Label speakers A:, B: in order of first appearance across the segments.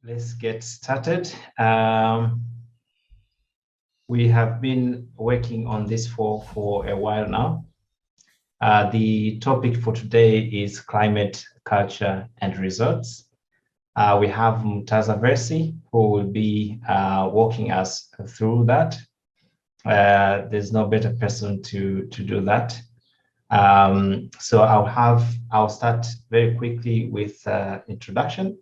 A: Let's get started. We have been working on this for a while now. The topic for today is climate, culture, and results. We have Murtaza Versi, who will be walking us through that. There's no better person to do that. So I'll start very quickly with introduction,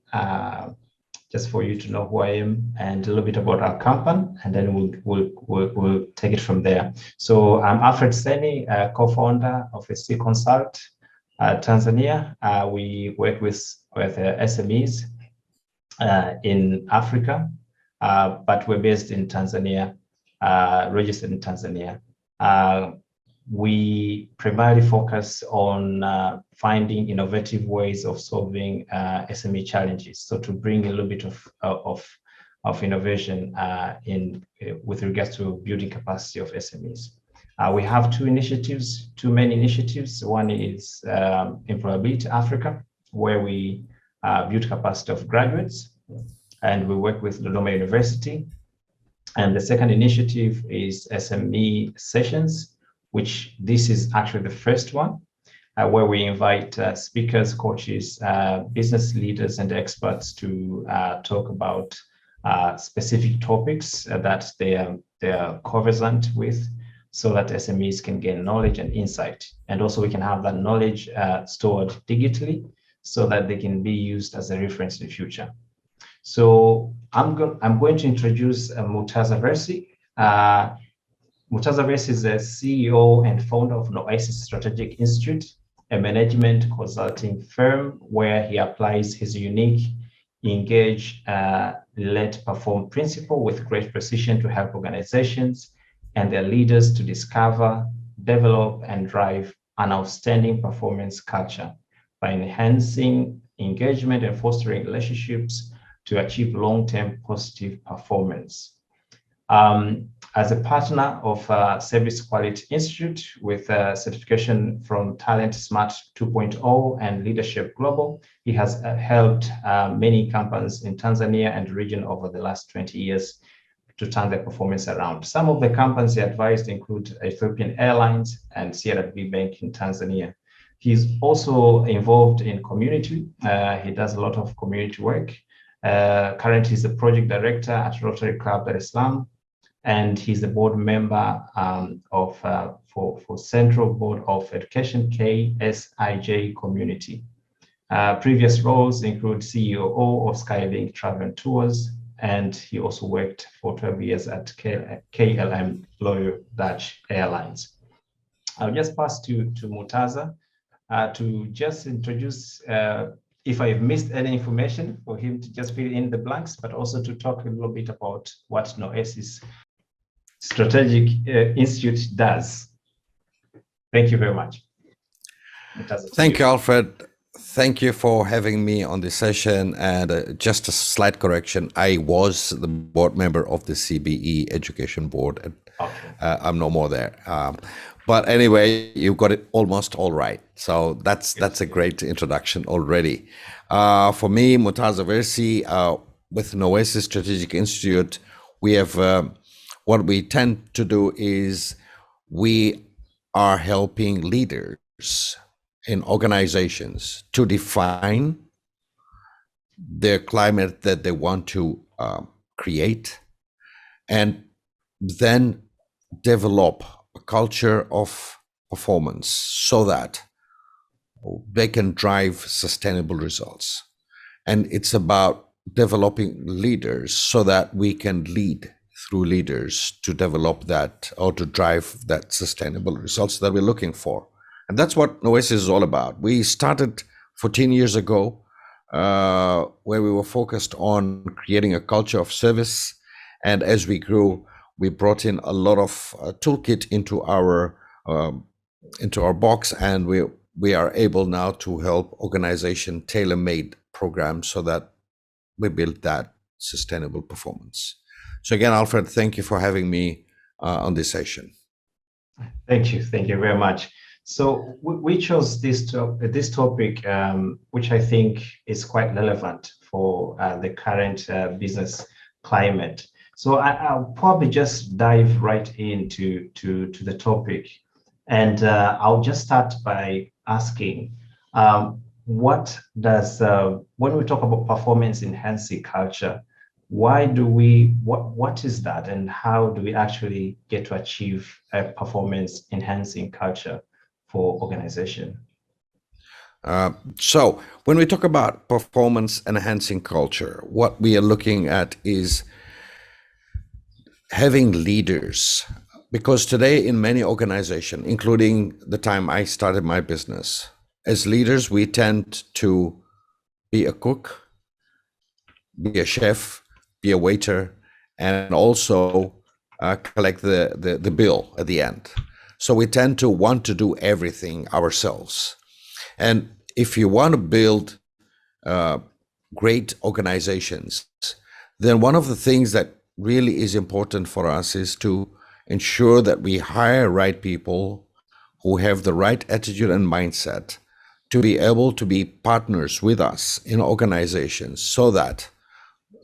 A: just for you to know who I am and a little bit about our company, and then we'll take it from there. So I'm Alfred Seni, co-founder of SC Consult, Tanzania. We work with SMEs in Africa, but we're based in Tanzania, registered in Tanzania. We primarily focus on finding innovative ways of solving SME challenges. So to bring a little bit of innovation with regards to building capacity of SMEs. We have two main initiatives. One is Employability Africa, where we build capacity of graduates, and we work with Dodoma University. And the second initiative is SME Sessions, which this is actually the first one, where we invite speakers, coaches, business leaders, and experts to talk about specific topics that they are conversant with, so that SMEs can gain knowledge and insight. And also we can have that knowledge stored digitally so that they can be used as a reference in the future. So I'm going to introduce Murtaza Versi. Murtaza Versi is the CEO and founder of Noesis Strategic Institute, a management consulting firm where he applies his unique engage, let, perform principle with great precision to help organizations and their leaders to discover, develop, and drive an outstanding performance culture by enhancing engagement and fostering relationships to achieve long-term positive performance. As a partner of Service Quality Institute with certification from Talent Smart 2.0 and Leadership Global, he has helped many companies in Tanzania and region over the last 20 years to turn their performance around. Some of the companies he advised include Ethiopian Airlines and CRDB Bank in Tanzania. He's also involved in community. He does a lot of community work. Currently, he's the project director at Rotary Club Dar es Salaam, and he's a board member for Central Board of Education KSIJ Community. Previous roles include CEO of Skylink Travel and Tours, and he also worked for 12 years at KLM Dutch Airlines. I'll just pass to Murtaza to just introduce, if I've missed any information, for him to just fill in the blanks, but also to talk a little bit about what Noesis Strategic Institute does. Thank you very much.
B: Thank you, Alfred. Thank you for having me on this session. And just a slight correction, I was the board member of the CBE Education Board. Okay. I'm no more there. But anyway, you got it almost all right. So that's a great introduction already. For me, Murtaza Versi, with Noesis Strategic Institute, we have what we tend to do is we are helping leaders in organizations to define their climate that they want to create, and then develop a culture of performance so that they can drive sustainable results. And it's about developing leaders so that we can lead through leaders to develop that or to drive that sustainable results that we're looking for. And that's what Noesis is all about. We started 14 years ago where we were focused on creating a culture of service. And as we grew, we brought in a lot of toolkit into our box, and we are able now to help organization tailor-made programs so that we build that sustainable performance. So again, Alfred, thank you for having me on this session.
A: Thank you very much. So we chose this topic, which I think is quite relevant for the current business climate. So I'll probably just dive right into the topic, and I'll just start by asking, what does when we talk about performance enhancing culture, what is that, and how do we actually get to achieve a performance enhancing culture for organization?
B: So when we talk about performance enhancing culture, what we are looking at is having leaders. Because today in many organizations, including the time I started my business, as leaders, we tend to be a cook, be a chef, be a waiter, and also collect the bill at the end. So we tend to want to do everything ourselves. And if you want to build great organizations, then one of the things that really is important for us is to ensure that we hire right people who have the right attitude and mindset to be able to be partners with us in organizations so that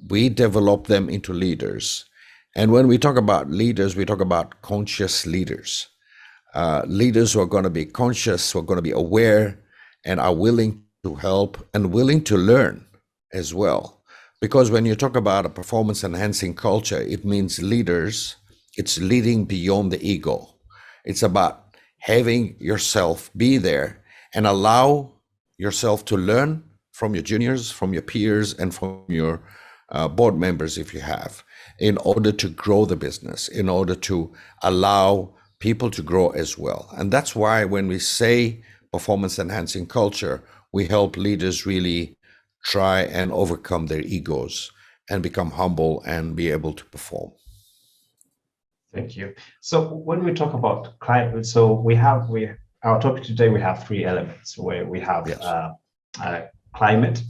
B: we develop them into leaders. And when we talk about leaders, we talk about conscious leaders. Leaders who are going to be conscious, who are going to be aware, and are willing to help and willing to learn as well. Because when you talk about a performance enhancing culture, it means leaders, it's leading beyond the ego. It's about having yourself be there and allow yourself to learn from your juniors, from your peers, and from your board members if you have, in order to grow the business, in order to allow people to grow as well. And that's why when we say performance enhancing culture, we help leaders really try and overcome their egos and become humble and be able to perform.
A: Thank you. So when we talk about climate, so our topic today, we have three elements where we have climate,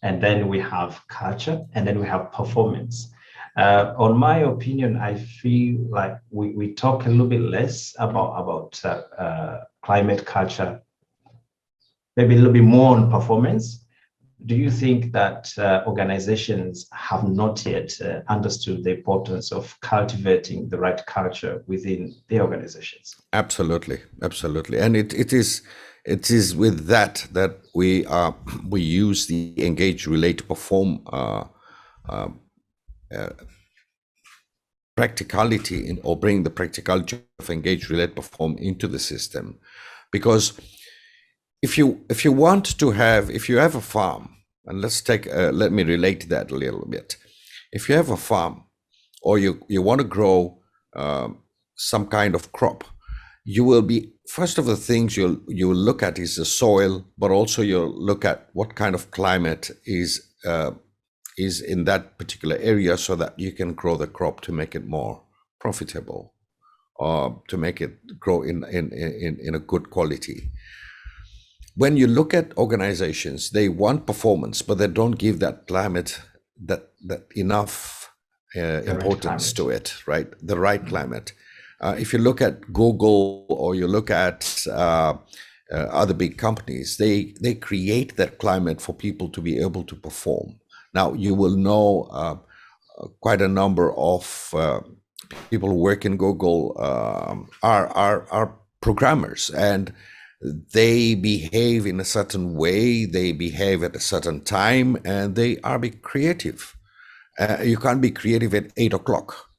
A: and then we have culture, and then we have performance. On my opinion, I feel like we talk a little bit less about climate, culture, maybe a little bit more on performance. Do you think that organizations have not yet understood the importance of cultivating the right culture within their organizations?
B: Absolutely, absolutely, and it is with that we use the engage, relate, perform practicality or bring the practicality of engage, relate, perform into the system, because if you have a farm, and let me relate that a little bit. If you have a farm, or you want to grow some kind of crop, you will be, first of the things you will look at is the soil, but also you'll look at what kind of climate is in that particular area, so that you can grow the crop to make it more profitable, or to make it grow in a good quality. When you look at organizations, they want performance, but they don't give that climate that enough importance to it, right? The right climate. If you look at Google, or you look at other big companies, they create that climate for people to be able to perform. Now, you will know quite a number of people who work in Google are programmers, and they behave in a certain way, they behave at a certain time, and they are be creative. You can't be creative at 8 o'clock.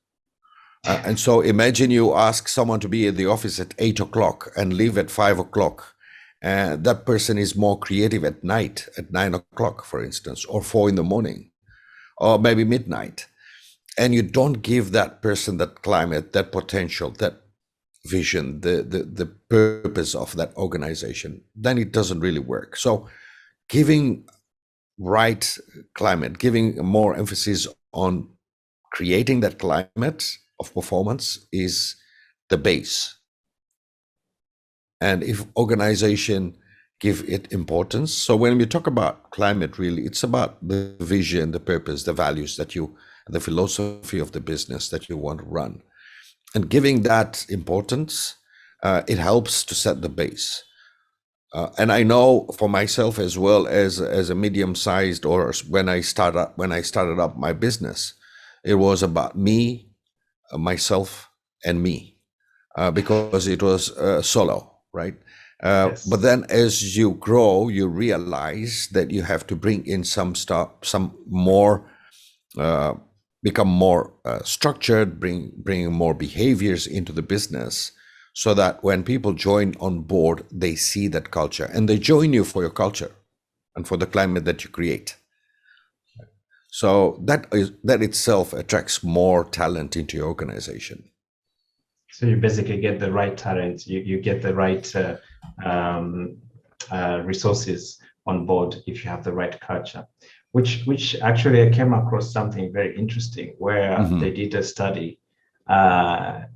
B: And so imagine you ask someone to be in the office at 8 o'clock and leave at 5 o'clock. That person is more creative at night, at 9 o'clock, for instance, or 4 in the morning, or maybe midnight. And you don't give that person that climate, that potential, that vision, the purpose of that organization, then it doesn't really work. So giving right climate, giving more emphasis on creating that climate of performance is the base. And if organization give it importance, so when we talk about climate, really, it's about the vision, the purpose, the values the philosophy of the business that you want to run. And giving that importance, it helps to set the base. And I know for myself as well, as a medium-sized, or when I started up my business, it was about me, myself, and me, because it was solo, right?
A: Yes.
B: But then as you grow, you realize that you have to bring in some stuff, some more, become more structured, bring more behaviors into the business, so that when people join on board, they see that culture and they join you for your culture and for the climate that you create. So that itself attracts more talent into your organization.
A: So you basically get the right talent, you get the right resources on board if you have the right culture. Which actually I came across something very interesting where they did a study. The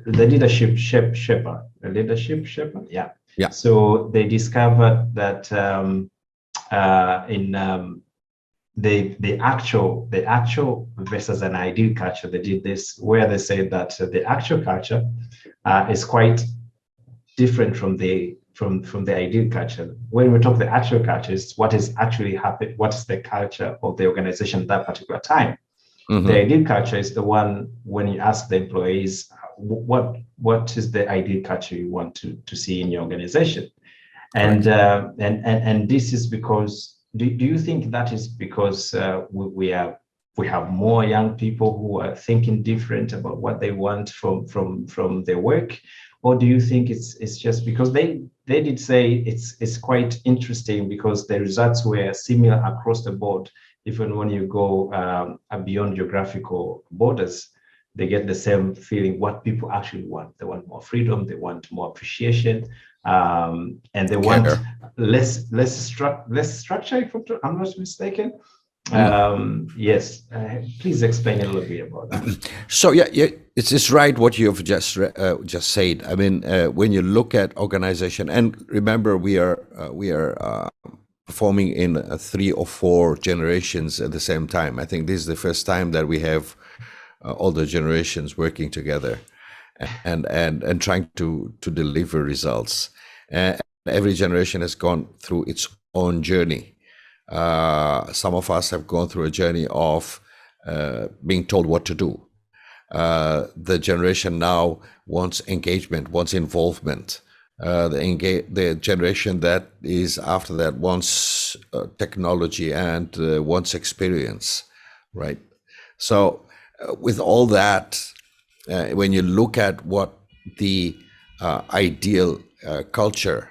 A: leadership shepherd, yeah. So they discovered that in the actual versus an ideal culture, they did this where they said that the actual culture is quite different from the ideal culture. When we talk the actual culture, is what is actually happening, what is the culture of the organization at that particular time. The ideal culture is the one when you ask the employees, what is the ideal culture you want to see in your organization? And this is because, do you think that is because we have more young people who are thinking different about what they want from their work? Or do you think it's just because they did say it's quite interesting because the results were similar across the board, even when you go beyond geographical borders, they get the same feeling what people actually want. They want more freedom, they want more appreciation, and they want less structure, if I'm not mistaken. Yes, please explain a little bit about that.
B: So yeah, it's right what you've just said. I mean, when you look at organization, and remember, we are performing in 3 or 4 generations at the same time. I think this is the first time that we have all the generations working together and trying to deliver results. And every generation has gone through its own journey. Some of us have gone through a journey of being told what to do. The generation now wants engagement, wants involvement. The generation that is after that wants technology and wants experience, right? So with all that, when you look at what the ideal culture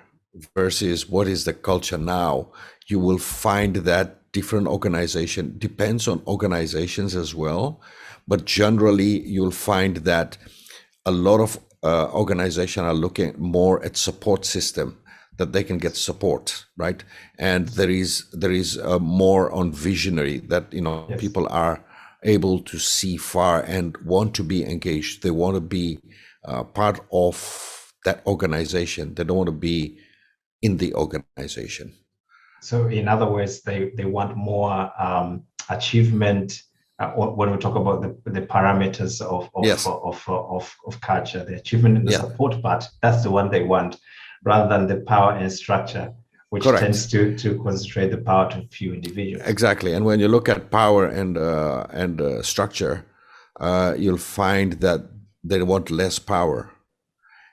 B: versus what is the culture now, you will find that different organization depends on organizations as well. But generally, you'll find that a lot of organizations are looking more at support system, that they can get support, right? And there is more on visionary, that yes, people are able to see far and want to be engaged. They want to be part of that organization. They don't want to be in the organization.
A: So in other words, they want more achievement. When we talk about the parameters of culture, the achievement and the support part, that's the one they want, rather than the power and structure, which tends to concentrate the power to few individuals.
B: Exactly. And when you look at power and structure, you'll find that they want less power.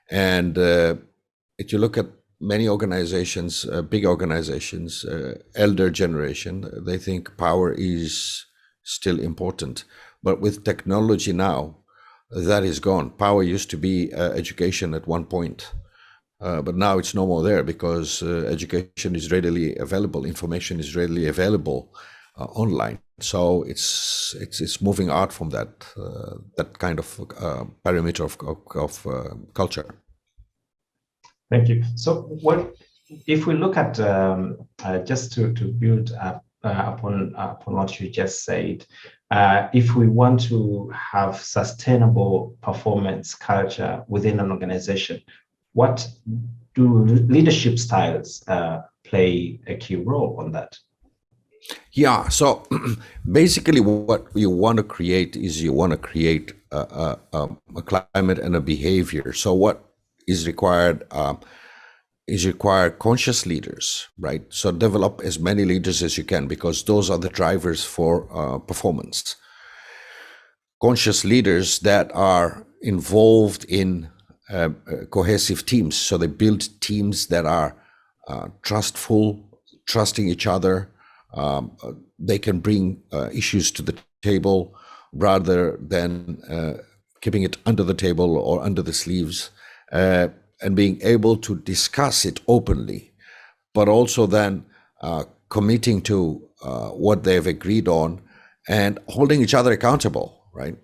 B: And if you look at many organizations, big organizations, elder generation, they think power is still important. But with technology now, that is gone. Power used to be education at one point. But now it's no more there, because education is readily available, information is readily available online. So it's moving out from that kind of parameter of culture.
A: Thank you. So if we look at just to build up upon what you just said, if we want to have sustainable performance culture within an organization, what do leadership styles play a key role on that?
B: Yeah, so basically what you want to create is you want to create a climate and a behavior. So what is required conscious leaders, right? So develop as many leaders as you can, because those are the drivers for performance. Conscious leaders that are involved in cohesive teams. So they build teams that are trusting each other. They can bring issues to the table rather than keeping it under the table or under the sleeves, and being able to discuss it openly, but also then committing to what they've agreed on and holding each other accountable, right?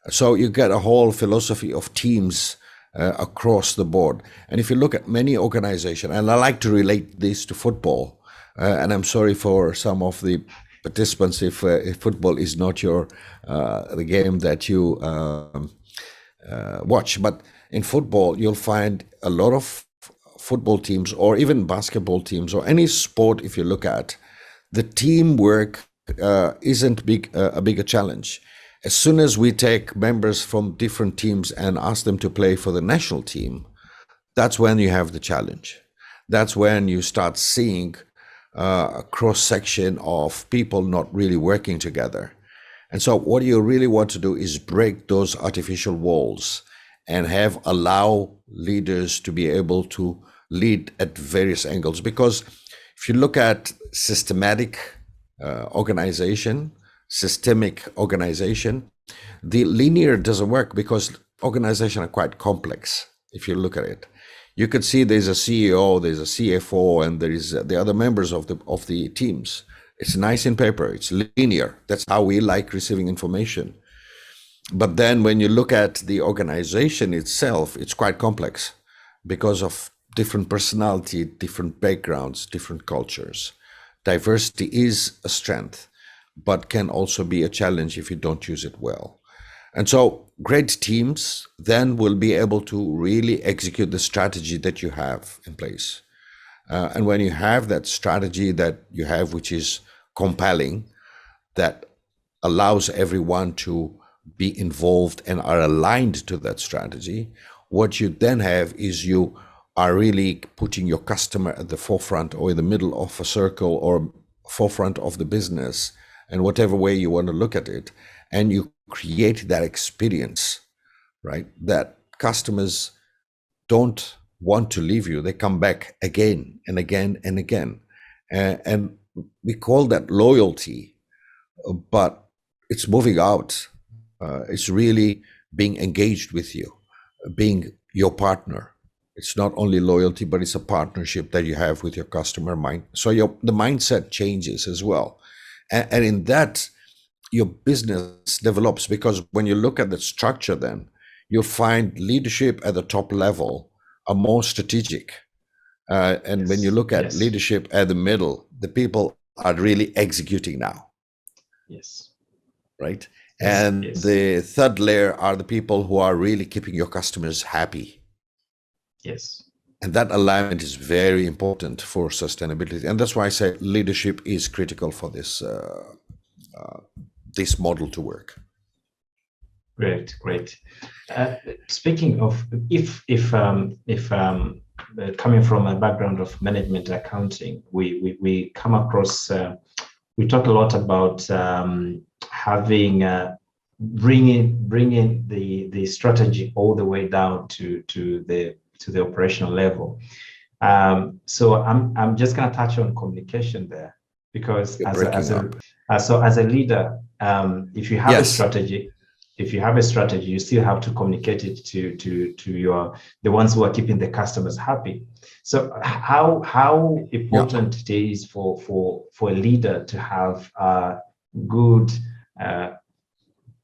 B: So you get a whole philosophy of teams across the board. And if you look at many organizations, and I like to relate this to football, and I'm sorry for some of the participants if football is not the game that you watch, but in football you'll find a lot of football teams, or even basketball teams, or any sport. If you look at the teamwork, isn't a bigger challenge. As soon as we take members from different teams and ask them to play for the national team, that's when you have the challenge. That's when you start seeing a cross-section of people not really working together. And so what you really want to do is break those artificial walls and allow leaders to be able to lead at various angles. Because if you look at systemic organization, the linear doesn't work, because organizations are quite complex. If you look at it, you could see there's a CEO, there's a CFO, and there is the other members of the teams. It's nice in paper, it's linear. That's how we like receiving information. But then when you look at the organization itself, it's quite complex because of different personality, different backgrounds, different cultures. Diversity is a strength, but can also be a challenge if you don't use it well. And so great teams then will be able to really execute the strategy that you have in place. And when you have that strategy that you have, which is compelling, that allows everyone to be involved and are aligned to that strategy, what you then have is you are really putting your customer at the forefront, or in the middle of a circle, or forefront of the business, and whatever way you want to look at it. And you create that experience, right? That customers don't want to leave you. They come back again and again and again. And we call that loyalty, but it's moving out. It's really being engaged with you, being your partner. It's not only loyalty, but it's a partnership that you have with your customer mind. So the mindset changes as well. And in that, your business develops, because when you look at the structure, then you'll find leadership at the top level are more strategic. And when you look at leadership at the middle, the people are really executing now.
A: Yes.
B: Right. And the third layer are the people who are really keeping your customers happy.
A: Yes.
B: And that alignment is very important for sustainability. And that's why I say leadership is critical for this this model to work.
A: Great. Speaking of, if coming from a background of management accounting, we come across, we talk a lot about having bringing the strategy all the way down to the operational level. So I'm just going to touch on communication there, because as a leader, if you have a strategy, you still have to communicate it to the ones who are keeping the customers happy. So how important it is for a leader to have good,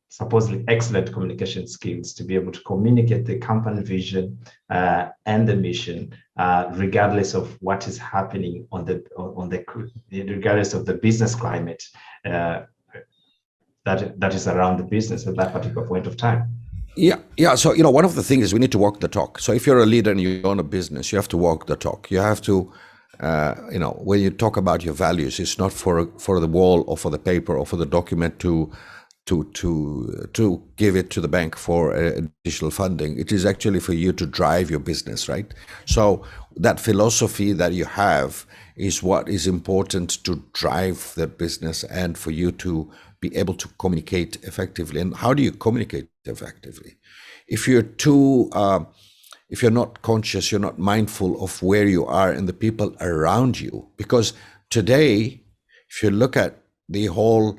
A: supposedly excellent communication skills to be able to communicate the company vision and the mission, regardless of what is happening regardless of the business climate that is around the business at that particular point of time.
B: Yeah. So, one of the things is we need to walk the talk. So if you're a leader and you own a business, you have to walk the talk. You have to, when you talk about your values, it's not for the wall or for the paper or for the document to to give it to the bank for additional funding. It is actually for you to drive your business, right? So that philosophy that you have is what is important to drive that business and for you to be able to communicate effectively. And how do you communicate effectively? If you're if you're not conscious, you're not mindful of where you are and the people around you. Because today, if you look at the whole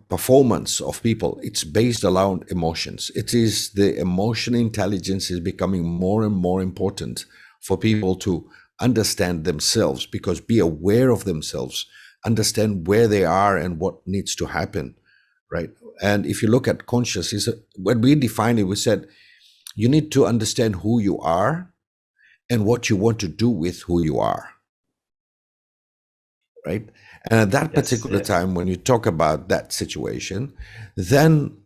B: performance of people, it's based around emotions. It is the emotional intelligence is becoming more and more important for people to understand themselves, because be aware of themselves, understand where they are and what needs to happen, right? And if you look at consciousness, when we defined it, we said, you need to understand who you are and what you want to do with who you are, right? And at that particular time, when you talk about that situation, then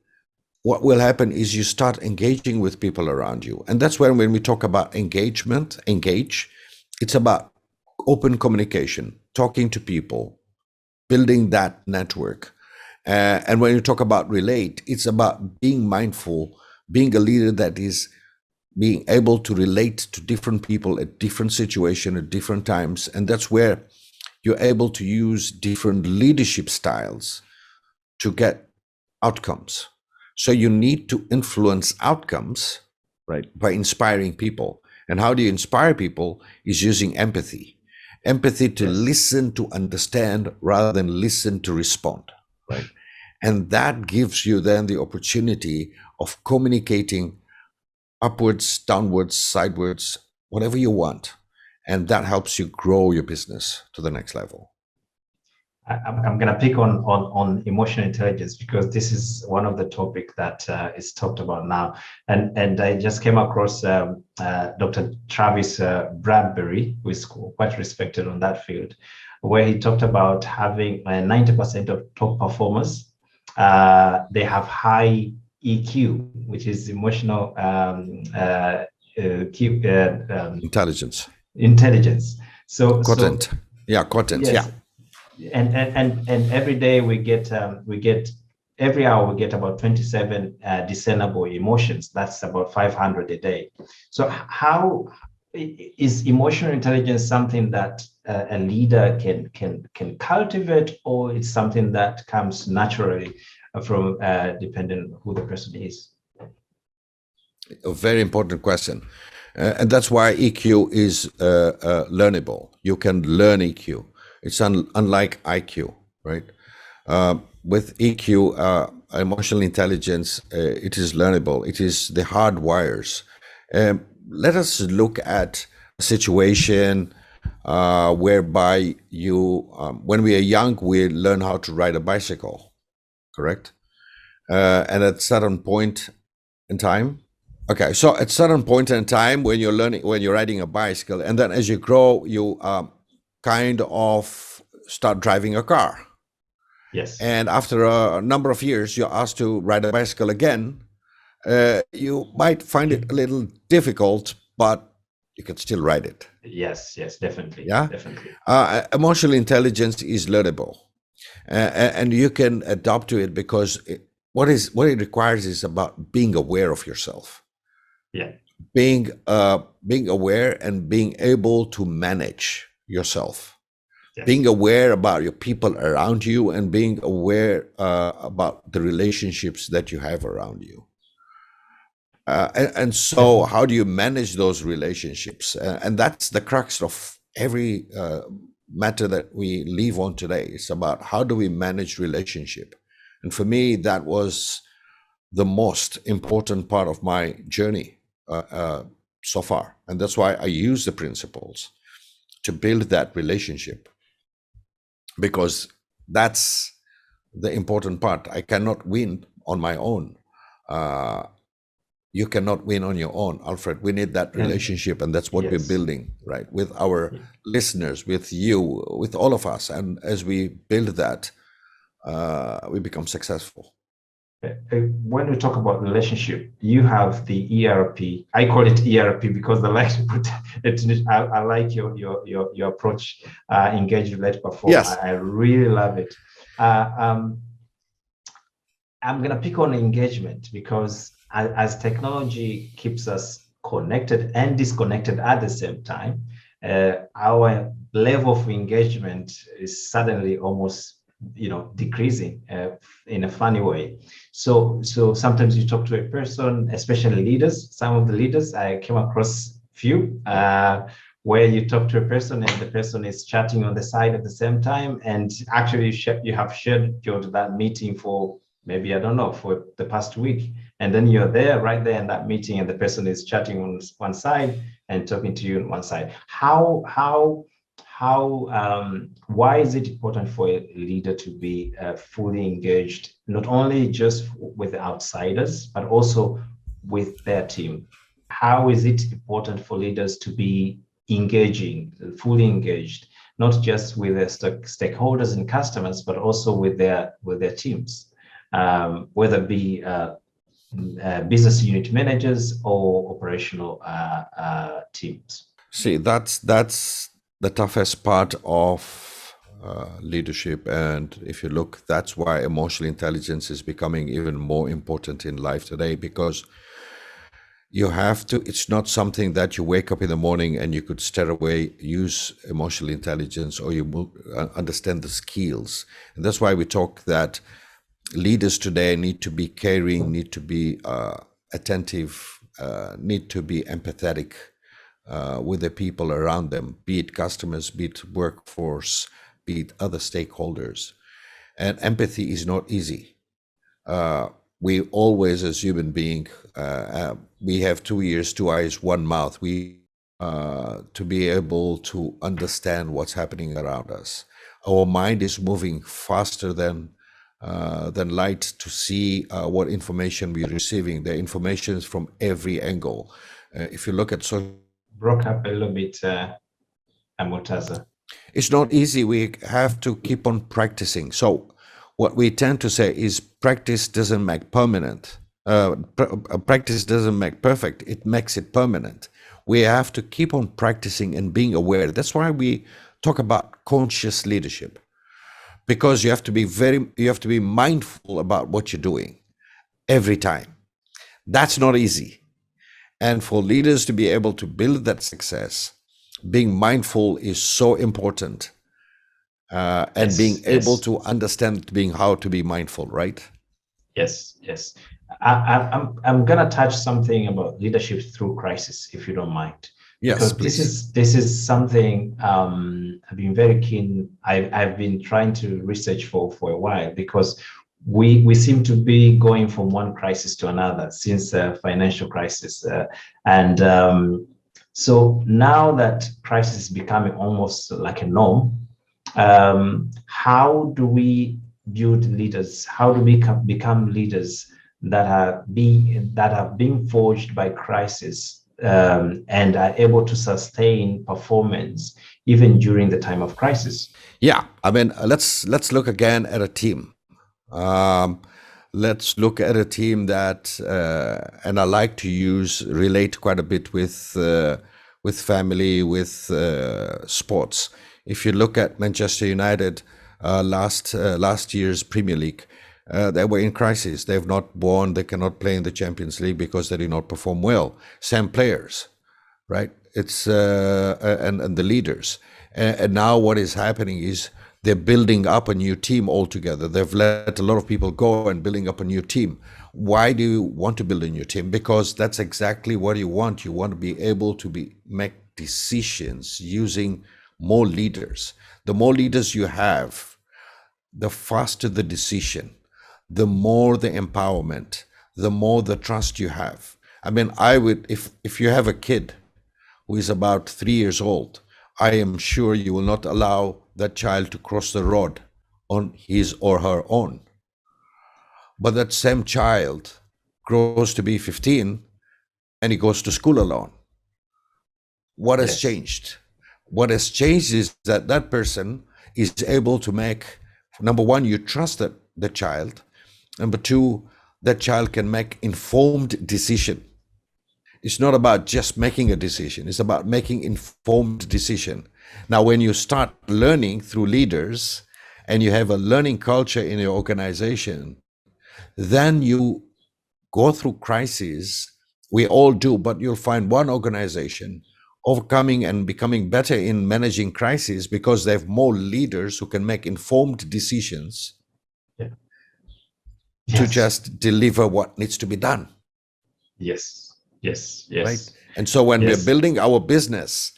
B: what will happen is you start engaging with people around you. And that's when we talk about engagement, it's about open communication, talking to people, building that network. And when you talk about relate, it's about being mindful, being a leader that is being able to relate to different people at different situations at different times. And that's where you're able to use different leadership styles to get outcomes. So you need to influence outcomes, right, by inspiring people. And how do you inspire people is using empathy. Empathy to listen, to understand, rather than listen to respond, right? And that gives you then the opportunity of communicating upwards, downwards, sidewards, whatever you want. And that helps you grow your business to the next level.
A: I'm going to pick on emotional intelligence, because this is one of the topics that is talked about now. And I just came across Dr. Travis Bradbury, who is quite respected on that field, where he talked about having 90% of top performers, they have high EQ, which is emotional
B: intelligence.
A: So
B: content.
A: Yes.
B: Yeah.
A: And every day every hour we get about 27 discernible emotions. That's about 500 a day. So how is emotional intelligence something that a leader can cultivate, or it's something that comes naturally from depending on who the person is?
B: A very important question. And that's why EQ is learnable. You can learn EQ. It's unlike IQ, right? With EQ, emotional intelligence, it is learnable. It is the hard wires. Let us look at a situation whereby when we are young, we learn how to ride a bicycle, correct? And at a certain point in time, okay, so at a certain point in time when you're riding a bicycle, and then as you grow, you kind of start driving a car.
A: Yes.
B: And after a number of years, you're asked to ride a bicycle again. You might find it a little difficult, but you can still ride it.
A: Yes, definitely.
B: Yeah,
A: definitely.
B: Emotional intelligence is learnable, and you can adapt to it, because what it requires is about being aware of yourself.
A: Yeah.
B: Being aware and being able to manage yourself. Yes. Being aware about your people around you, and being aware about the relationships that you have around you. And so how do you manage those relationships? And that's the crux of every matter that we live on today. It's about how do we manage relationship? And for me, that was the most important part of my journey so far. And that's why I use the principles to build that relationship, because that's the important part. I cannot win on my own. You cannot win on your own, Alfred. We need that relationship, and that's what we're building, right? With our listeners, with you, with all of us. And as we build that, we become successful.
A: When we talk about relationship, you have the ERP. I call it ERP because I like to put it. I like your approach. Engage, relate, perform.
B: Yes.
A: I really love it. I'm going to pick on engagement because as technology keeps us connected and disconnected at the same time, our level of engagement is suddenly almost decreasing in a funny way. So sometimes you talk to a person, especially leaders. Some of the leaders I came across few where you talk to a person and the person is chatting on the side at the same time, and actually you have scheduled that meeting for maybe, I don't know, for the past week, and then you're there right there in that meeting and the person is chatting on one side and talking to you on one side. Why is it important for a leader to be fully engaged, not only just with the outsiders, but also with their team? How is it important for leaders to be engaging, fully engaged, not just with their stakeholders and customers, but also with their teams, whether it be business unit managers or operational teams?
B: See, that's the toughest part of leadership. And if you look, that's why emotional intelligence is becoming even more important in life today, because you have to, it's not something that you wake up in the morning and you could straight away use emotional intelligence, or you understand the skills. And that's why we talk that leaders today need to be caring, need to be attentive, need to be empathetic with the people around them, be it customers, be it workforce, be it other stakeholders. And empathy is not easy. We always, as human beings, we have 2 ears, 2 eyes, 1 mouth. We to be able to understand what's happening around us. Our mind is moving faster than light to see what information we're receiving. The information is from every angle. If you look at
A: broke up a little bit, Murtaza.
B: It's not easy. We have to keep on practicing. So what we tend to say is practice doesn't make permanent. Practice doesn't make perfect. It makes it permanent. We have to keep on practicing and being aware. That's why we talk about conscious leadership, because you have to be mindful about what you're doing every time. That's not easy. And for leaders to be able to build that success, being mindful is so important. And being able to understand how to be mindful, right?
A: Yes. I'm gonna touch something about leadership through crisis, if you don't mind.
B: Yes,
A: because
B: please.
A: This is something I've been very keen. I've been trying to research for a while, because we seem to be going from one crisis to another since the financial crisis, so now that crisis is becoming almost like a norm, how do we build leaders? How do we become leaders that have been forged by crisis, and are able to sustain performance even during the time of crisis?
B: Yeah, I mean, let's look again at a team. Let's look at a team that, and I like to relate quite a bit with family, with sports. If you look at Manchester United, last year's Premier League, they were in crisis. They've not won. They cannot play in the Champions League because they did not perform well. Same players, right? It's and the leaders. And now what is happening is they're building up a new team altogether. They've let a lot of people go and building up a new team. Why do you want to build a new team? Because that's exactly what you want. You want to be able to make decisions using more leaders. The more leaders you have, the faster the decision, the more the empowerment, the more the trust you have. I mean, I would, if you have a kid who is about 3 years old, I am sure you will not allow that child to cross the road on his or her own. But that same child grows to be 15 and he goes to school alone. What has changed? What has changed is that that person is able to make, number one, you trust the child. Number two, that child can make informed decision. It's not about just making a decision. It's about making informed decision. Now, when you start learning through leaders and you have a learning culture in your organization, Then you go through crises. We all do, but you'll find one organization overcoming and becoming better in managing crises because they have more leaders who can make informed decisions to just deliver what needs to be done.
A: Yes.
B: Right. And so when we're building our business,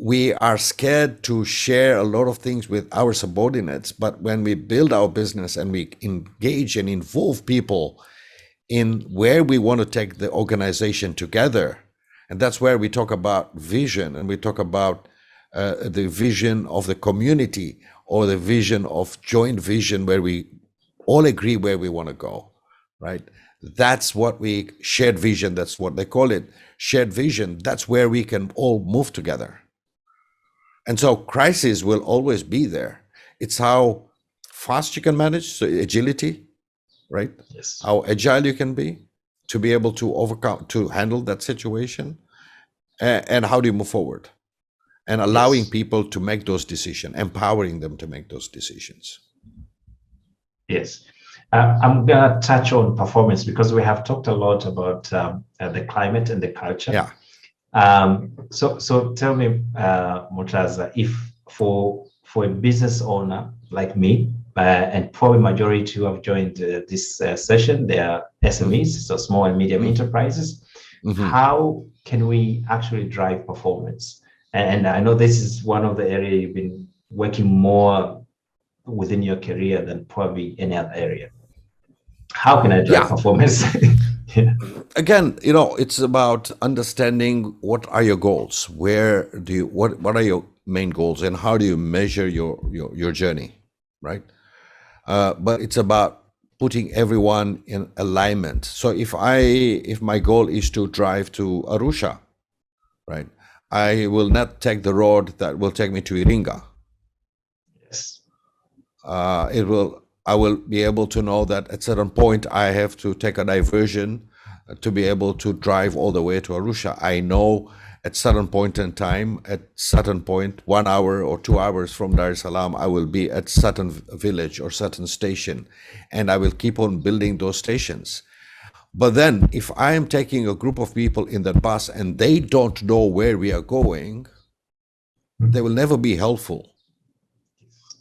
B: we are scared to share a lot of things with our subordinates. But when we build our business and we engage and involve people in where we want to take the organization together, and that's where we talk about vision, and we talk about the vision of the community, or the vision of joint vision, where we all agree where we want to go, right? That's what we shared vision. That's what they call it, shared vision. That's where we can all move together. And so crisis will always be there. It's how fast you can manage, so agility, right?
A: Yes.
B: How agile you can be to be able to overcome, to handle that situation, and how do you move forward, and allowing people to make those decisions, empowering them to make those decisions.
A: Yes. I'm going to touch on performance because we have talked a lot about the climate and the culture.
B: Yeah.
A: So tell me, Murtaza, if for a business owner like me, and probably majority who have joined this session, they are SMEs, so small and medium enterprises. How can we actually drive performance? And I know this is one of the areas you've been working more within your career than probably any other area. How can I drive performance?
B: Again, it's about understanding what are your goals, what are your main goals, and how do you measure your journey, right? But it's about putting everyone in alignment. So if my goal is to drive to Arusha, right, I will not take the road that will take me to Iringa.
A: Yes.
B: I will be able to know that at a certain point I have to take a diversion to be able to drive all the way to Arusha. I know at certain point in time, at certain point, 1 hour or 2 hours from Dar es Salaam, I will be at certain village or certain station, and I will keep on building those stations. But then if I am taking a group of people in that bus and they don't know where we are going, they will never be helpful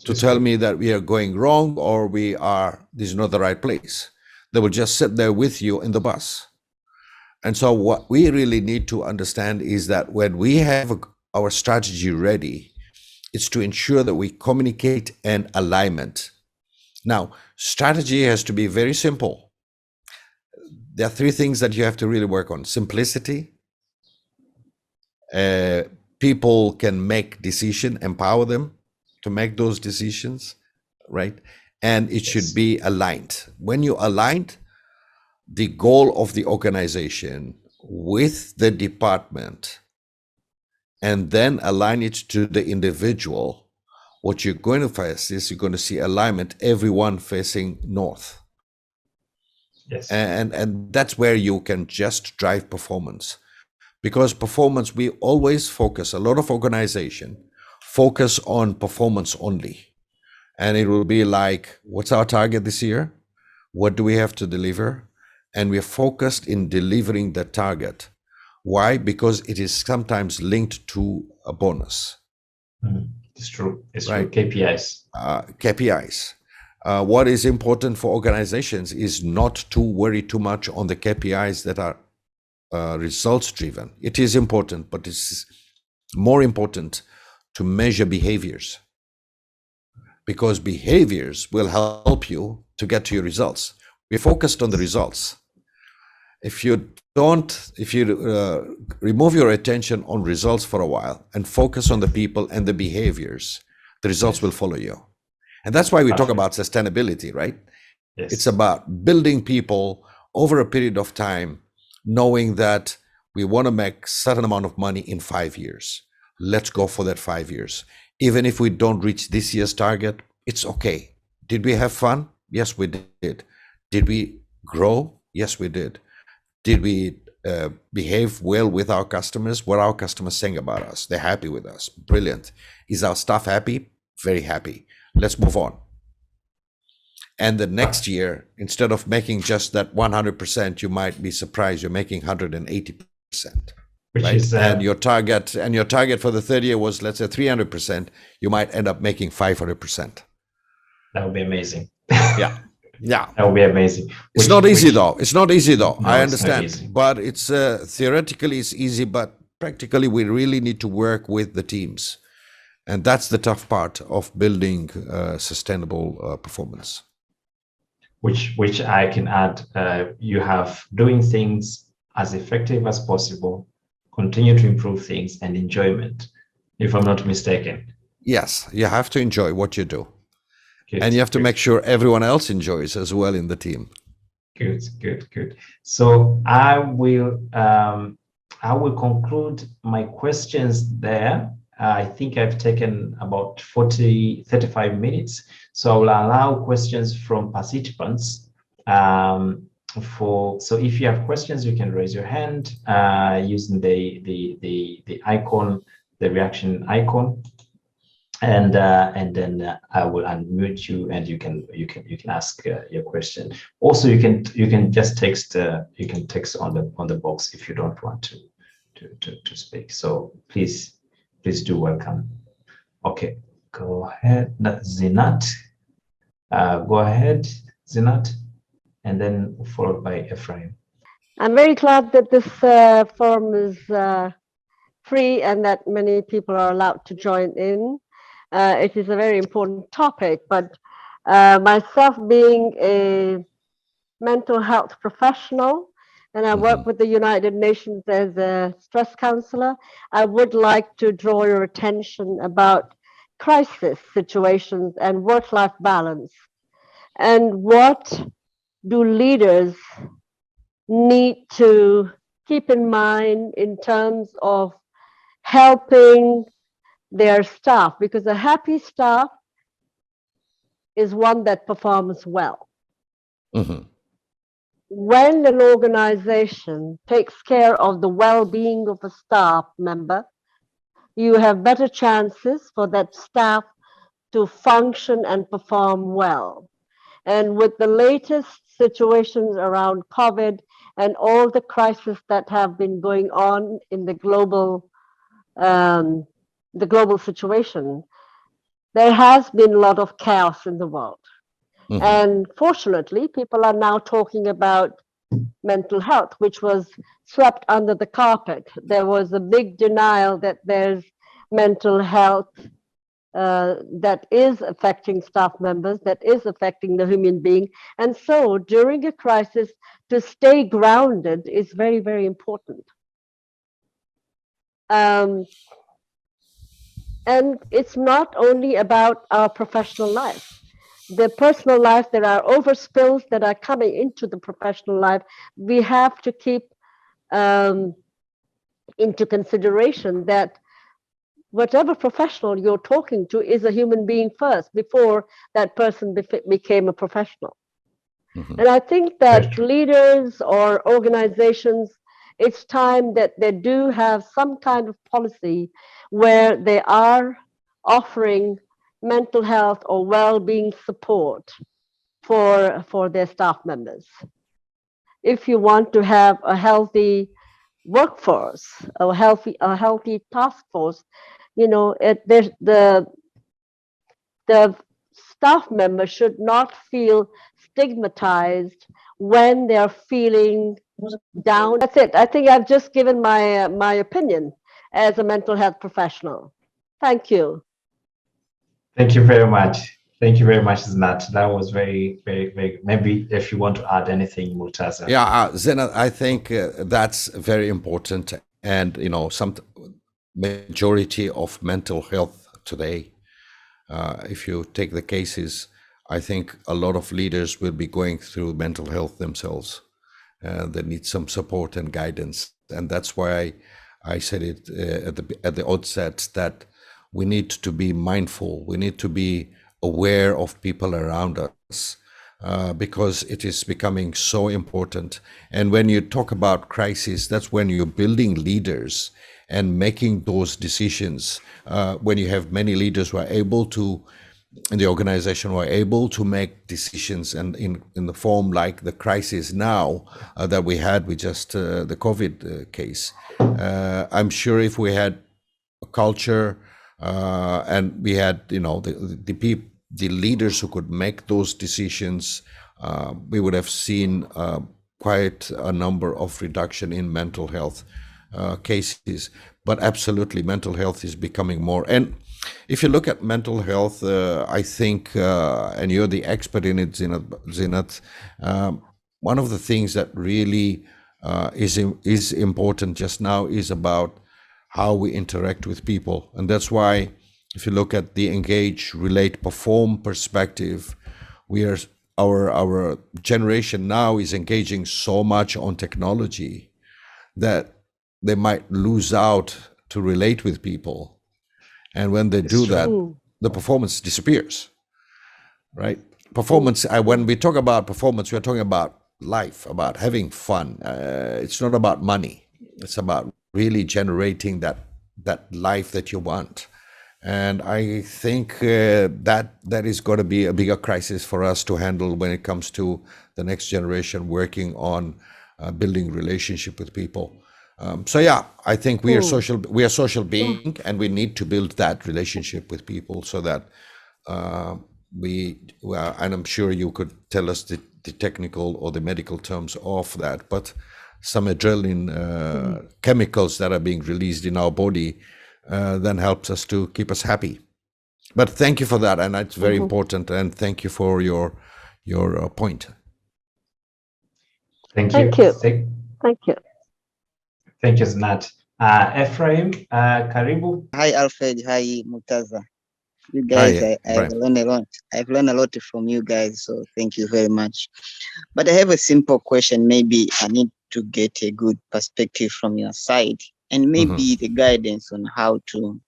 B: to tell me that we are going wrong or this is not the right place. They will just sit there with you in the bus. And so what we really need to understand is that when we have our strategy ready, it's to ensure that we communicate and alignment. Now, strategy has to be very simple. There are 3 things that you have to really work on. Simplicity. People can make decisions, empower them to make those decisions, right? And it should be aligned. When you aligned the goal of the organization with the department and then align it to the individual, what you're going to face is you're going to see alignment, everyone facing north.
A: Yes.
B: And that's where you can just drive performance. Because performance, we always focus, a lot of organization focus on performance only. And it will be like, what's our target this year? What do we have to deliver? And we're focused in delivering the target. Why? Because it is sometimes linked to a bonus.
A: It's true. It's
B: right?
A: true. KPIs.
B: KPIs. What is important for organizations is not to worry too much on the KPIs that are results driven. It is important, but it's more important to measure behaviors, because behaviors will help you to get to your results. We're focused on the results. If you remove your attention on results for a while and focus on the people and the behaviors, the results will follow you. And that's why we talk about sustainability, right?
A: Yes.
B: It's about building people over a period of time, knowing that we want to make certain amount of money in 5 years. Let's go for that 5 years. Even if we don't reach this year's target, it's okay. Did we have fun? Yes, we did. Did we grow? Yes, we did. Did we behave well with our customers? What are our customers saying about us? They're happy with us. Brilliant. Is our staff happy? Very happy. Let's move on. And the next year, instead of making just that 100%, you might be surprised you're making 180%.
A: Which
B: right?
A: is
B: And your target for the third year was, let's say, 300%. You might end up making 500%.
A: That would be amazing.
B: Yeah.
A: That would be amazing.
B: It's not easy though. It's not easy though.
A: No,
B: I understand, but it's theoretically it's easy, but practically we really need to work with the teams, and that's the tough part of building sustainable performance.
A: Which I can add. You have doing things as effective as possible, continue to improve things, and enjoyment, if I'm not mistaken.
B: Yes, you have to enjoy what you do.
A: Good,
B: and you have to
A: good.
B: make sure everyone else enjoys as well in the team.
A: Good. So I will conclude my questions there. I think I've taken about 35 minutes. So I will allow questions from participants. So if you have questions, you can raise your hand using the icon, the reaction icon. And then I will unmute you, and you can ask your question. Also, you can just text. You can text on the box if you don't want to speak. So please do welcome. Okay, go ahead, Zinat. Go ahead, Zinat, and then followed by Ephraim.
C: I'm very glad that this forum is free and that many people are allowed to join in. It is a very important topic, but myself being a mental health professional, and I work with the United Nations as a stress counselor, I would like to draw your attention about crisis situations and work-life balance. And what do leaders need to keep in mind in terms of helping their staff, because a happy staff is one that performs well. When an organization takes care of the well-being of a staff member, you have better chances for that staff to function and perform well. And with the latest situations around COVID and all the crises that have been going on in the global situation, there has been a lot of chaos in the world. And fortunately, people are now talking about mental health, which was swept under the carpet. There was a big denial that there's mental health that is affecting staff members, that is affecting the human being. And so during a crisis, to stay grounded is very, very important. And it's not only about our professional life. The personal life, there are overspills that are coming into the professional life. We have to keep into consideration that whatever professional you're talking to is a human being first before that person became a professional. And I think that leaders or organizations, it's time that they do have some kind of policy where they are offering mental health or well-being support for their staff members. If you want to have a healthy workforce, a healthy task force, you know, the staff member should not feel stigmatized when they're feeling down. That's it. I think I've just given my opinion as a mental health professional. Thank you.
A: Thank you very much. Thank you very much, Zinat. That was very, very, very. Maybe if you want to add anything, Murtaza.
B: Yeah, Zinat, I think that's very important. And, you know, some majority of mental health today, if you take the cases, I think a lot of leaders will be going through mental health themselves. They need some support and guidance. And that's why I said it at the outset that we need to be mindful. We need to be aware of people around us because it is becoming so important. And when you talk about crisis, that's when you're building leaders and making those decisions. When you have many leaders who are able to in the organization were able to make decisions, and in the form like the crisis now that we had with just the COVID case. I'm sure if we had a culture and we had, the leaders who could make those decisions, we would have seen quite a number of reduction in mental health cases. But absolutely, mental health is becoming more. And if you look at mental health, I think, and you're the expert in it, Zinat, one of the things that really is important just now is about how we interact with people. And that's why, if you look at the engage, relate, perform perspective, our generation now is engaging so much on technology that they might lose out to relate with people. And when they do that, the performance disappears, right? Performance, when we talk about performance, we're talking about life, about having fun. It's not about money. It's about really generating that life that you want. And I think that is going to be a bigger crisis for us to handle when it comes to the next generation working on building relationship with people. So yeah, I think we are social being, and we need to build that relationship with people so that and I'm sure you could tell us the technical or the medical terms of that, but some adrenaline chemicals that are being released in our body then helps us to keep us happy. But thank you for that, and it's very important, and thank you for your point.
A: Thank you.
C: Thank you.
A: Thank you, Znat. Ephraim, karibu.
D: Hi, Alfred. Hi, Murtaza. You guys, I've learned a lot. I've learned a lot from you guys, so thank you very much. But I have a simple question. Maybe I need to get a good perspective from your side, and maybe the guidance on how to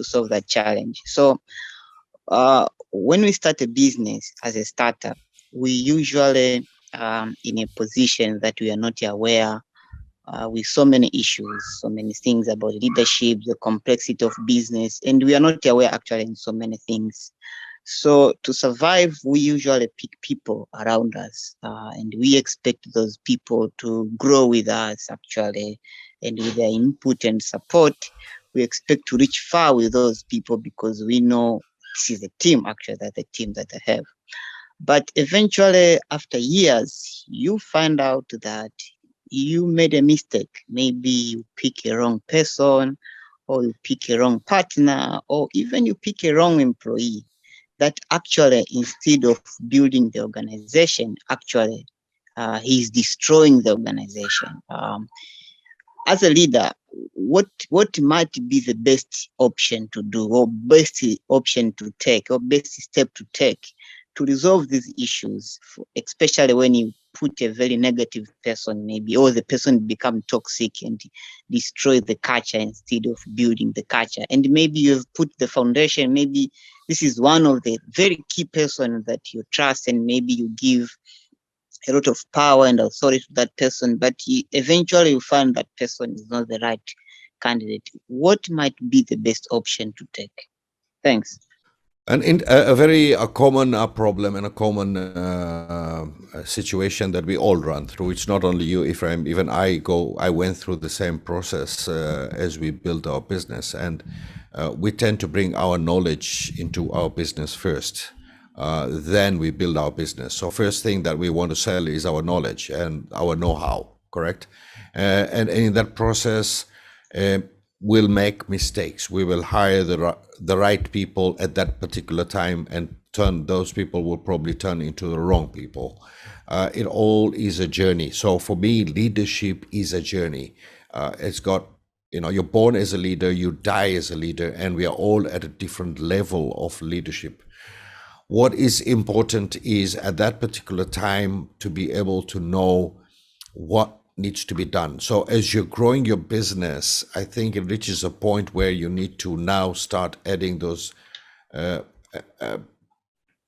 D: solve that challenge. So, when we start a business as a startup, we usually in a position that we are not aware with so many issues, so many things about leadership, the complexity of business, and we are not aware actually in so many things. So to survive, we usually pick people around us, and we expect those people to grow with us actually, and with their input and support, we expect to reach far with those people because we know this is a team actually, that the team that I have. But eventually, after years, you find out that you made a mistake. Maybe you pick a wrong person, or you pick a wrong partner, or even you pick a wrong employee that actually, instead of building the organization, actually he's destroying the organization. As a leader, what might be the best option to do, or best option to take, or best step to take to resolve these issues, especially when you put a very negative person maybe, or the person become toxic and destroy the culture instead of building the culture. And maybe you've put the foundation, maybe this is one of the very key person that you trust, and maybe you give a lot of power and authority to that person, but eventually you find that person is not the right candidate. What might be the best option to take? Thanks.
B: And in a very common problem and a common situation that we all run through. It's not only you, Ephraim. Even I went through the same process as we built our business, and we tend to bring our knowledge into our business first. Then we build our business. So first thing that we want to sell is our knowledge and our know-how. Correct, and in that process. We'll make mistakes. We will hire the right people at that particular time, and those people will probably turn into the wrong people. It all is a journey. So for me, leadership is a journey. It's got, you're born as a leader, you die as a leader, and we are all at a different level of leadership. What is important is at that particular time to be able to know what needs to be done. So as you're growing your business, I think it reaches a point where you need to now start adding those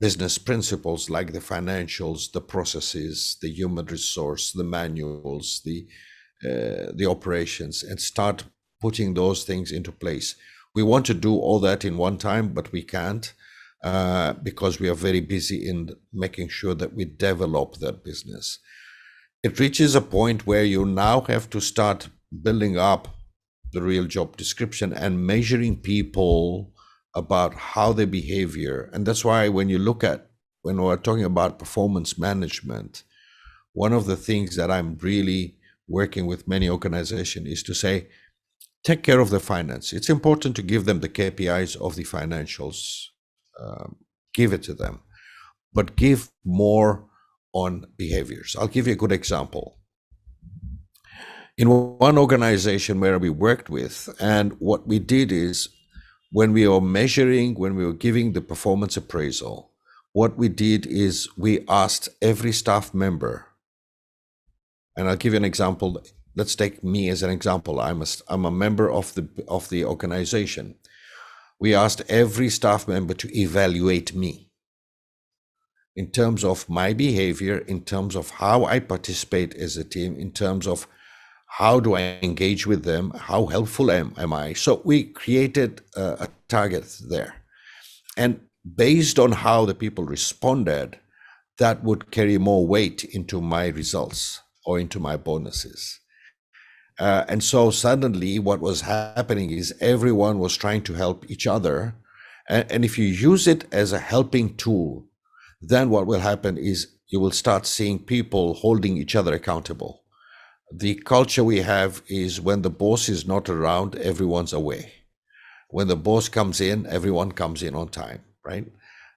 B: business principles like the financials, the processes, the human resource, the manuals, the operations, and start putting those things into place. We want to do all that in one time, but we can't. because we are very busy in making sure that we develop that business. It reaches a point where you now have to start building up the real job description and measuring people about how their behavior. And that's why when we're talking about performance management, one of the things that I'm really working with many organizations is to say, take care of the finance. It's important to give them the KPIs of the financials, give it to them, but give more on behaviors. I'll give you a good example. In one organization where we worked with, and what we did is when we were giving the performance appraisal, what we did is we asked every staff member, and I'll give you an example. Let's take me as an example. I'm a member of the organization. We asked every staff member to evaluate me in terms of my behavior, in terms of how I participate as a team, in terms of how do I engage with them, how helpful am I? So we created a target there. And based on how the people responded, that would carry more weight into my results or into my bonuses. And so suddenly what was happening is everyone was trying to help each other. And if you use it as a helping tool, then what will happen is you will start seeing people holding each other accountable. The culture we have is when the boss is not around, everyone's away. When the boss comes in, everyone comes in on time, right?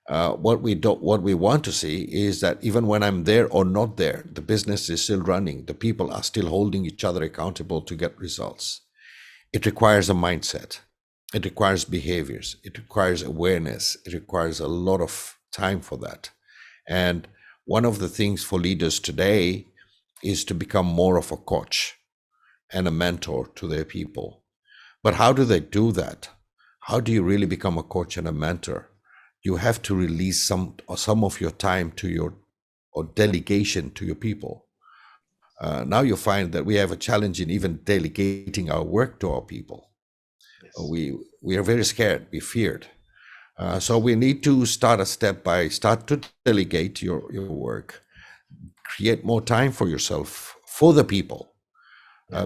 B: What we want to see is that even when I'm there or not there, the business is still running. The people are still holding each other accountable to get results. It requires a mindset. It requires behaviors. It requires awareness. It requires a lot of time for that. And one of the things for leaders today is to become more of a coach and a mentor to their people. But how do they do that? How do you really become a coach and a mentor? You have to release some of your time or delegation to your people. Now you find that we have a challenge in even delegating our work to our people. Yes. We are very scared, we feared. So we need to start to delegate your work, create more time for yourself, for the people,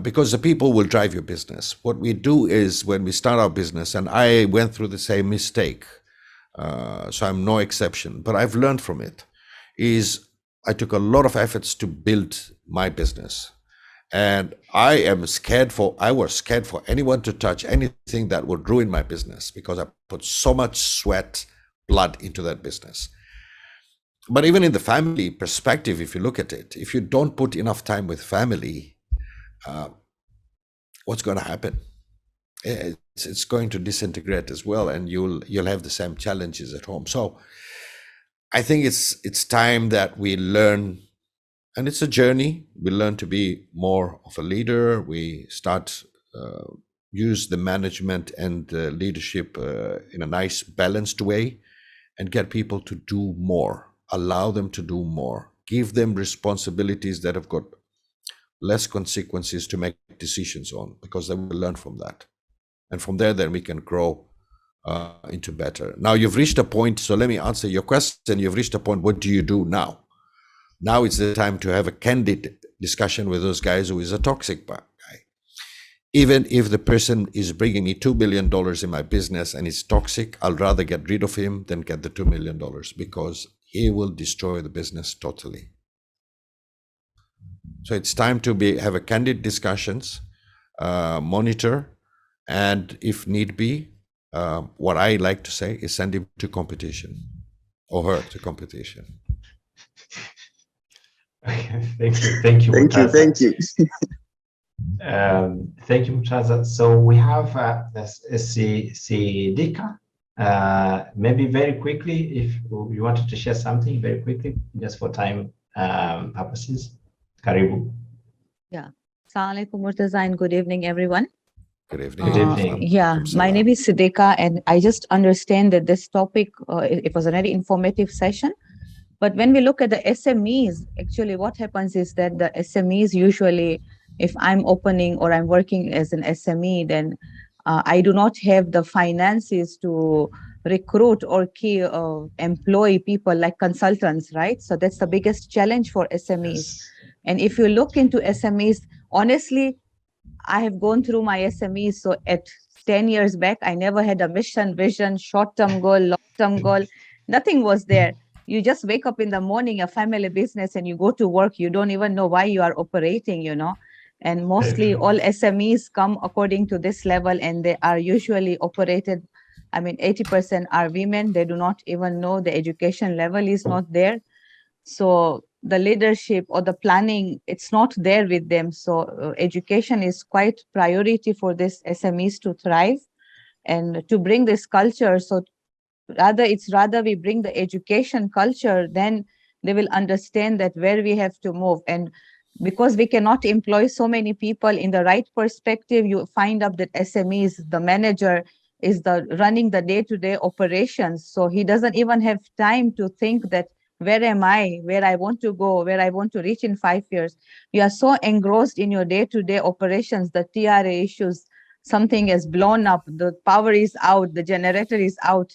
B: because the people will drive your business. What we do is when we start our business, and I went through the same mistake, so I'm no exception, but I've learned from it, is I took a lot of efforts to build my business. And I was scared for anyone to touch anything that would ruin my business, because I put so much sweat, blood into that business. But even in the family perspective, if you look at it, if you don't put enough time with family, what's going to happen? It's going to disintegrate as well, and you'll have the same challenges at home. So I think it's time that we learn, and it's a journey. We learn to be more of a leader. We start use the management and leadership in a nice, balanced way, and get people to do more. Allow them to do more. Give them responsibilities that have got less consequences to make decisions on, because they will learn from that. And from there, then we can grow into better. Now you've reached a point, so let me answer your question. You've reached a point, what do you do now? Now it's the time to have a candid discussion with those guys who is a toxic guy. Even if the person is bringing me $2 billion in my business and is toxic, I'll rather get rid of him than get the $2 million, because he will destroy the business totally. So it's time to have a candid discussions, monitor, and if need be, what I like to say is send him to competition, or her to competition.
A: Thank you, Murtaza.
D: Thank you.
A: Thank you, Murtaza. So we have Sidika. Maybe very quickly, if you wanted to share something very quickly, just for time purposes. Karibu.
E: Yeah. Assalamu alaikum, Murtaza, and good evening, everyone.
B: Good evening.
A: Good evening.
E: Yeah, my name is Sidika, and I just understand that this topic, it was a very informative session. But when we look at the SMEs, actually what happens is that the SMEs usually, if I'm opening or I'm working as an SME, then I do not have the finances to recruit or key employ people like consultants, right? So that's the biggest challenge for SMEs.
A: Yes.
E: And if you look into SMEs, honestly, I have gone through my SMEs. So at 10 years back, I never had a mission, vision, short-term goal, long-term goal. Nothing was there. You just wake up in the morning, a family business, and you go to work. You don't even know why you are operating, And mostly all SMEs come according to this level, and they are usually operated. 80% are women. They do not even know the education level is not there. So the leadership or the planning, it's not there with them. So education is quite priority for this SMEs to thrive and to bring this culture. So rather we bring the education culture, then they will understand that where we have to move. And because we cannot employ so many people in the right perspective, you find out that SMEs, the manager is the running the day-to-day operations. So he doesn't even have time to think that where am I, where I want to go, where I want to reach in 5 years. You are so engrossed in your day-to-day operations, the TRA issues, something is blown up, the power is out, the generator is out,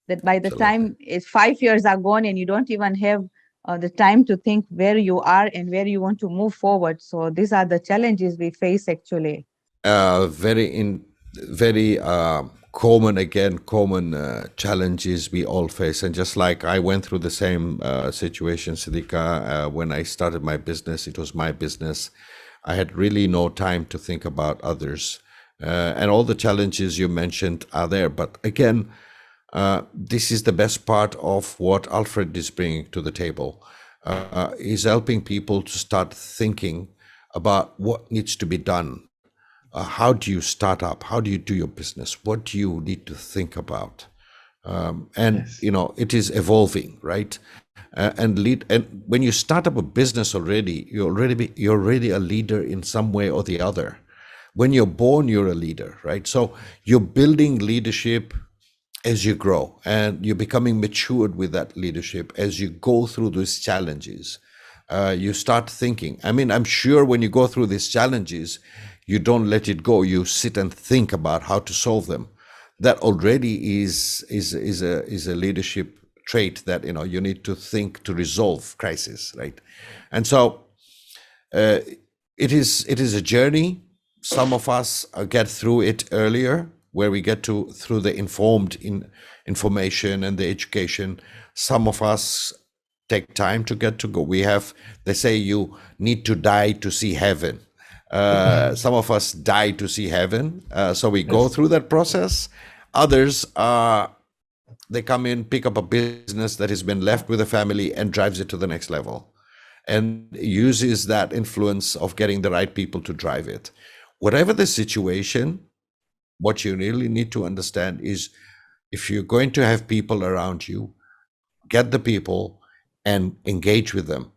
E: that by the time 5 years are gone and you don't even have the time to think where you are and where you want to move forward. So these are the challenges we face actually.
B: Very common challenges we all face. And just like I went through the same situation, Siddiqa, when I started my business, it was my business. I had really no time to think about others. And all the challenges you mentioned are there. But again, this is the best part of what Alfred is bringing to the table. He's helping people to start thinking about what needs to be done. How do you start up? How do you do your business? What do you need to think about? Yes. It is evolving, right? And when you start up a business already, you're already a leader in some way or the other. When you're born, you're a leader, right? So you're building leadership as you grow, and you're becoming matured with that leadership as you go through those challenges. You start thinking. I'm sure when you go through these challenges, you don't let it go. You sit and think about how to solve them. That already is a leadership trait that you need to think to resolve crisis, right? And so it is a journey. Some of us get through it earlier, where we get through the informed information and the education. Some of us take time to get to go. They say you need to die to see heaven. Some of us die to see heaven. So we go through that process. Others they come in, pick up a business that has been left with a family and drives it to the next level, and uses that influence of getting the right people to drive it. Whatever the situation, what you really need to understand is, if you're going to have people around you, get the people and engage with them,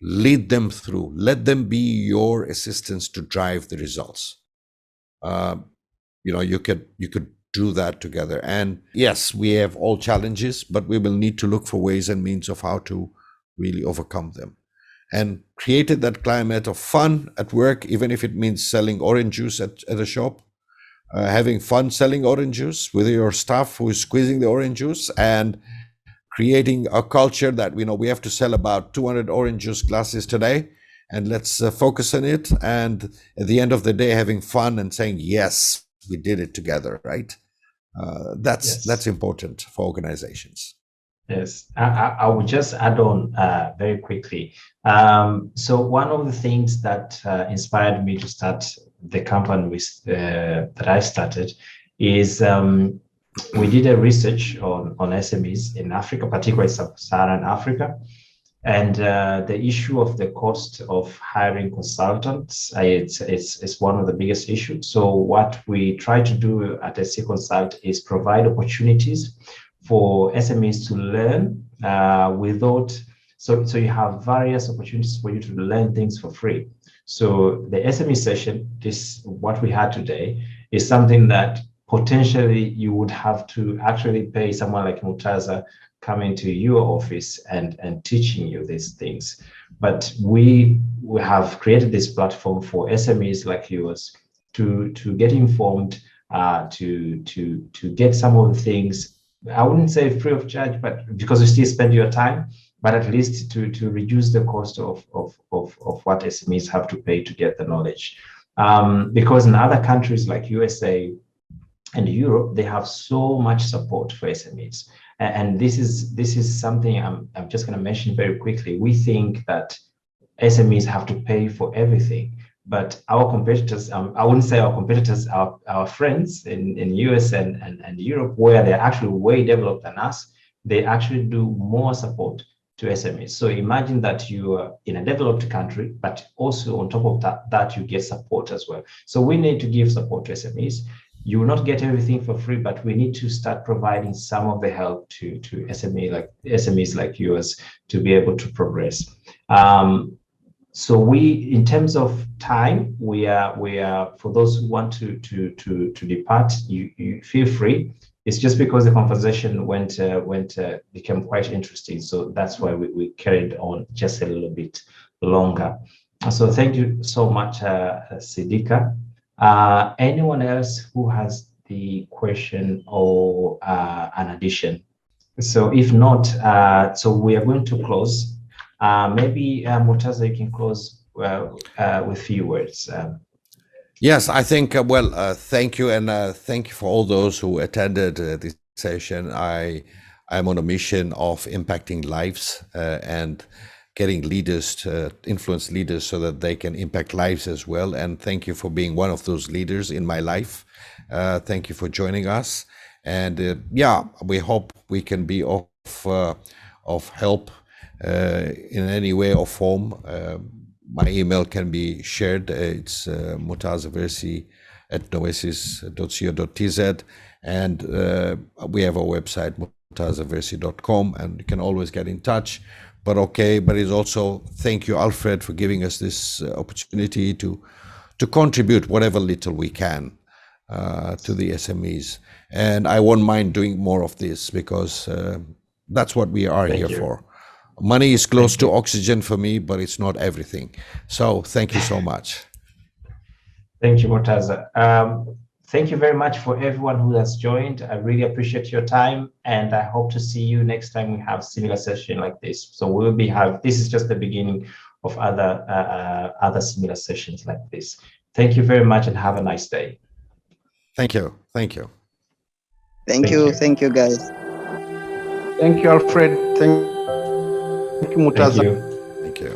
B: lead them through, let them be your assistants to drive the results. You could do that together. And yes, we have all challenges, but we will need to look for ways and means of how to really overcome them. And created that climate of fun at work, even if it means selling orange juice at a shop. Having fun selling orange juice with your staff who is squeezing the orange juice, and creating a culture that we have to sell about 200 orange juice glasses today, and let's focus on it. And at the end of the day, having fun and saying, yes, we did it together, right? That's important for organizations.
A: Yes, I would just add on very quickly. So one of the things that inspired me to start the company that I started is we did a research on SMEs in Africa, particularly Sub-Saharan Africa, and the issue of the cost of hiring consultants. It's one of the biggest issues. So what we try to do at SC Consult is provide opportunities for SMEs to learn without. So you have various opportunities for you to learn things for free. So the SME session, what we had today, is something that potentially you would have to actually pay someone like Murtaza coming to your office and teaching you these things. But we have created this platform for SMEs like yours to get informed, to get some of the things I wouldn't say free of charge, but because you still spend your time, but at least to reduce the cost of what SMEs have to pay to get the knowledge. Because in other countries like USA and Europe, they have so much support for SMEs. And this is something I'm just going to mention very quickly. We think that SMEs have to pay for everything, but our competitors, I wouldn't say our competitors, our friends in US and Europe, where they're actually way developed than us, they actually do more support to SMEs. So imagine that you are in a developed country, but also on top of that you get support as well. So we need to give support to SMEs. You will not get everything for free, but we need to start providing some of the help to SMEs like yours to be able to progress. So we, in terms of time, we are for those who want to depart, you feel free. It's just because the conversation became quite interesting. So that's why we carried on just a little bit longer. So thank you so much, Sidika. Anyone else who has the question or an addition? So if not, so we are going to close. Maybe Murtaza, you can close with a few words.
B: Yes, I think, thank you. And thank you for all those who attended this session. I'm on a mission of impacting lives and getting leaders to influence leaders so that they can impact lives as well. And thank you for being one of those leaders in my life. Thank you for joining us. And yeah, we hope we can be of help in any way or form. My email can be shared. It's Murtaza Versi at noesis.co.tz. And we have our website, murtazaversi.com, and you can always get in touch. But it's also, thank you, Alfred, for giving us this opportunity to contribute whatever little we can to the SMEs. And I won't mind doing more of this because that's what we are here for. Money is close to oxygen for me, but it's not everything. So thank you so much.
A: Thank you, Murtaza. Thank you very much for everyone who has joined. I really appreciate your time, and I hope to see you next time we have similar session like this. So this is just the beginning of other similar sessions like this. Thank you very much and have a nice day.
B: Thank you. Thank you.
D: Thank you. Thank you, guys.
F: Thank you, Alfred. Thank you, Murtaza.
A: Thank you.
B: Thank you.